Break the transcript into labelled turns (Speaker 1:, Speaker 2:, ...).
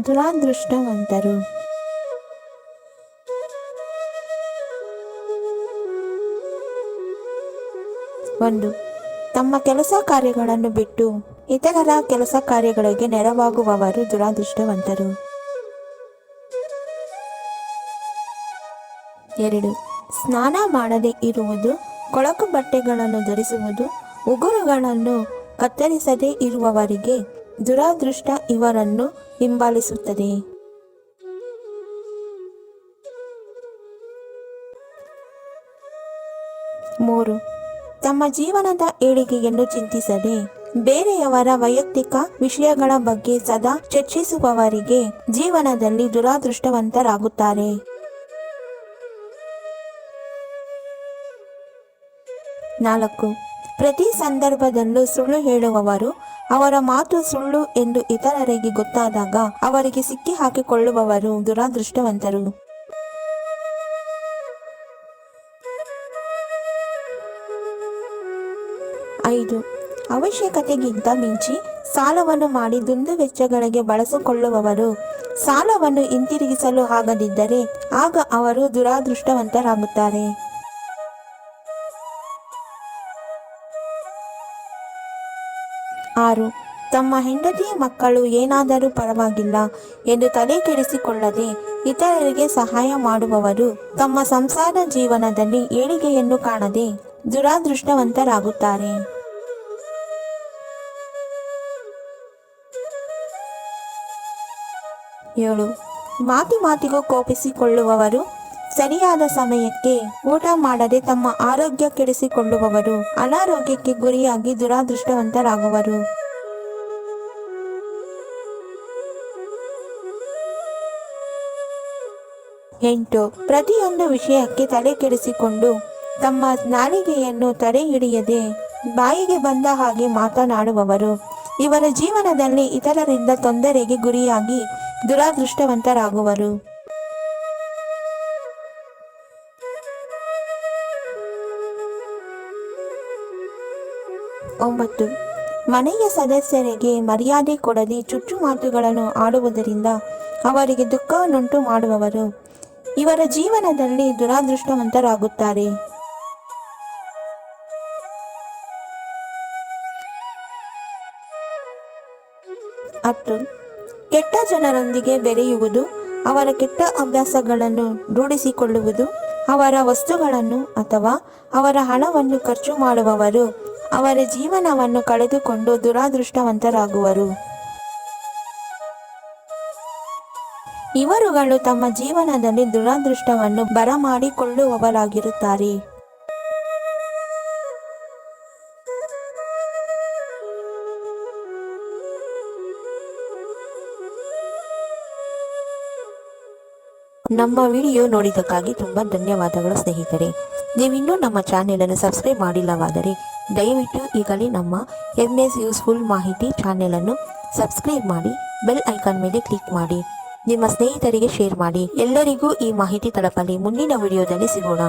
Speaker 1: ದುರಾದೃಷ್ಟವಂತರು. 1. ತಮ್ಮ ಕೆಲಸ ಕಾರ್ಯಗಳನ್ನು ಬಿಟ್ಟು ಇತರರ ಕೆಲಸ ಕಾರ್ಯಗಳಿಗೆ ನೆರವಾಗುವವರು ದುರಾದೃಷ್ಟವಂತರು. 2. ಸ್ನಾನ ಮಾಡದೆ ಇರುವುದು, ಕೊಳಕು ಬಟ್ಟೆಗಳನ್ನು ಧರಿಸುವುದು, ಉಗುರುಗಳನ್ನು ಕತ್ತರಿಸದೇ ಇರುವವರಿಗೆ ದುರಾದೃಷ್ಟ ಇವರನ್ನು ಹಿಂಬಾಲಿಸುತ್ತದೆ. 3. ತಮ್ಮ ಜೀವನದ ಏಳಿಗೆಯನ್ನು ಚಿಂತಿಸದೆ ಬೇರೆಯವರ ವೈಯಕ್ತಿಕ ವಿಷಯಗಳ ಬಗ್ಗೆ ಸದಾ ಚರ್ಚಿಸುವವರಿಗೆ ಜೀವನದಲ್ಲಿ ದುರಾದೃಷ್ಟವಂತರಾಗುತ್ತಾರೆ. 4. ಪ್ರತಿ ಸಂದರ್ಭದಲ್ಲೂ ಸುಳ್ಳು ಹೇಳುವವರು, ಅವರ ಮಾತು ಸುಳ್ಳು ಎಂದು ಇತರರಿಗೆ ಗೊತ್ತಾದಾಗ ಅವರಿಗೆ ಸಿಕ್ಕಿ ಹಾಕಿಕೊಳ್ಳುವವರು ದುರಾದೃಷ್ಟವಂತರು. 5. ಅವಶ್ಯಕತೆಗಿಂತ ಮಿಂಚಿ ಸಾಲವನ್ನು ಮಾಡಿ ದುಂದುವೆಚ್ಚಗಳಿಗೆ ಬಳಸಿಕೊಳ್ಳುವವರು, ಸಾಲವನ್ನು ಹಿಂತಿರುಗಿಸಲು ಆಗದಿದ್ದರೆ ಆಗ ಅವರು ದುರಾದೃಷ್ಟವಂತರಾಗುತ್ತಾರೆ. 6. ತಮ್ಮ ಹೆಂಡತಿ ಮಕ್ಕಳು ಏನಾದರೂ ಪರವಾಗಿಲ್ಲ ಎಂದು ತಲೆ ಕೆಡಿಸಿಕೊಳ್ಳದೆ ಇತರರಿಗೆ ಸಹಾಯ ಮಾಡುವವರು ತಮ್ಮ ಸಂಸಾರ ಜೀವನದಲ್ಲಿ ಏಳಿಗೆಯನ್ನು ಕಾಣದೆ ದುರಾದೃಷ್ಟವಂತರಾಗುತ್ತಾರೆ. 7. ಮಾತಿಗೂ ಕೋಪಿಸಿಕೊಳ್ಳುವವರು, ಸರಿಯಾದ ಸಮಯಕ್ಕೆ ಊಟ ಮಾಡದೆ ತಮ್ಮ ಆರೋಗ್ಯ ಕೆಡಿಸಿಕೊಳ್ಳುವವರು ಅನಾರೋಗ್ಯಕ್ಕೆ ಗುರಿಯಾಗಿ ದುರಾದೃಷ್ಟವಂತರಾಗುವರು. 8. ಪ್ರತಿಯೊಂದು ವಿಷಯಕ್ಕೆ ತಲೆ ಕೆಡಿಸಿಕೊಂಡು ತಮ್ಮ ನಾಲಿಗೆಯನ್ನು ತಡೆ ಹಿಡಿಯದೆ ಬಾಯಿಗೆ ಬಂದ ಹಾಗೆ ಮಾತನಾಡುವವರು ಇವರ ಜೀವನದಲ್ಲಿ ಇತರರಿಂದ ತೊಂದರೆಗೆ ಗುರಿಯಾಗಿ ದುರಾದೃಷ್ಟವಂತರಾಗುವರು. 9. ಮನೆಯ ಸದಸ್ಯರಿಗೆ ಮರ್ಯಾದೆ ಕೊಡದೆ ಚುಚ್ಚು ಮಾತುಗಳನ್ನು ಆಡುವುದರಿಂದ ಅವರಿಗೆ ದುಃಖವನ್ನುಂಟು ಮಾಡುವವರು ಇವರ ಜೀವನದಲ್ಲಿ ದುರಾದೃಷ್ಟವಂತರಾಗುತ್ತಾರೆ. 10. ಕೆಟ್ಟ ಜನರೊಂದಿಗೆ ಬೆರೆಯುವುದು, ಅವರ ಕೆಟ್ಟ ಅಭ್ಯಾಸಗಳನ್ನು ರೂಢಿಸಿಕೊಳ್ಳುವುದು, ಅವರ ವಸ್ತುಗಳನ್ನು ಅಥವಾ ಅವರ ಹಣವನ್ನು ಖರ್ಚು ಮಾಡುವವರು ಅವರ ಜೀವನವನ್ನು ಕಳೆದುಕೊಂಡು ದುರಾದೃಷ್ಟವಂತರಾಗುವರು. ಇವರುಗಳು ತಮ್ಮ ಜೀವನದಲ್ಲಿ ದುರಾದೃಷ್ಟವನ್ನು ಬರಮಾಡಿಕೊಳ್ಳುವವರಾಗಿರುತ್ತಾರೆ. ನಮ್ಮ ವಿಡಿಯೋ ನೋಡಿದ್ದಕ್ಕಾಗಿ ತುಂಬ ಧನ್ಯವಾದಗಳು ಸ್ನೇಹಿತರೆ. ನೀವಿನ್ನೂ ನಮ್ಮ ಚಾನೆಲನ್ನು ಸಬ್ಸ್ಕ್ರೈಬ್ ಮಾಡಿಲ್ಲವಾದರೆ ದಯವಿಟ್ಟು ಈಗಲೇ ನಮ್ಮ MS ಯೂಸ್ಫುಲ್ ಮಾಹಿತಿ ಚಾನೆಲನ್ನು ಸಬ್ಸ್ಕ್ರೈಬ್ ಮಾಡಿ, ಬೆಲ್ ಐಕಾನ್ ಮೇಲೆ ಕ್ಲಿಕ್ ಮಾಡಿ, ನಿಮ್ಮ ಸ್ನೇಹಿತರಿಗೆ ಶೇರ್ ಮಾಡಿ. ಎಲ್ಲರಿಗೂ ಈ ಮಾಹಿತಿ ತಲುಪಲಿ. ಮುಂದಿನ ವಿಡಿಯೋದಲ್ಲಿ ಸಿಗೋಣ.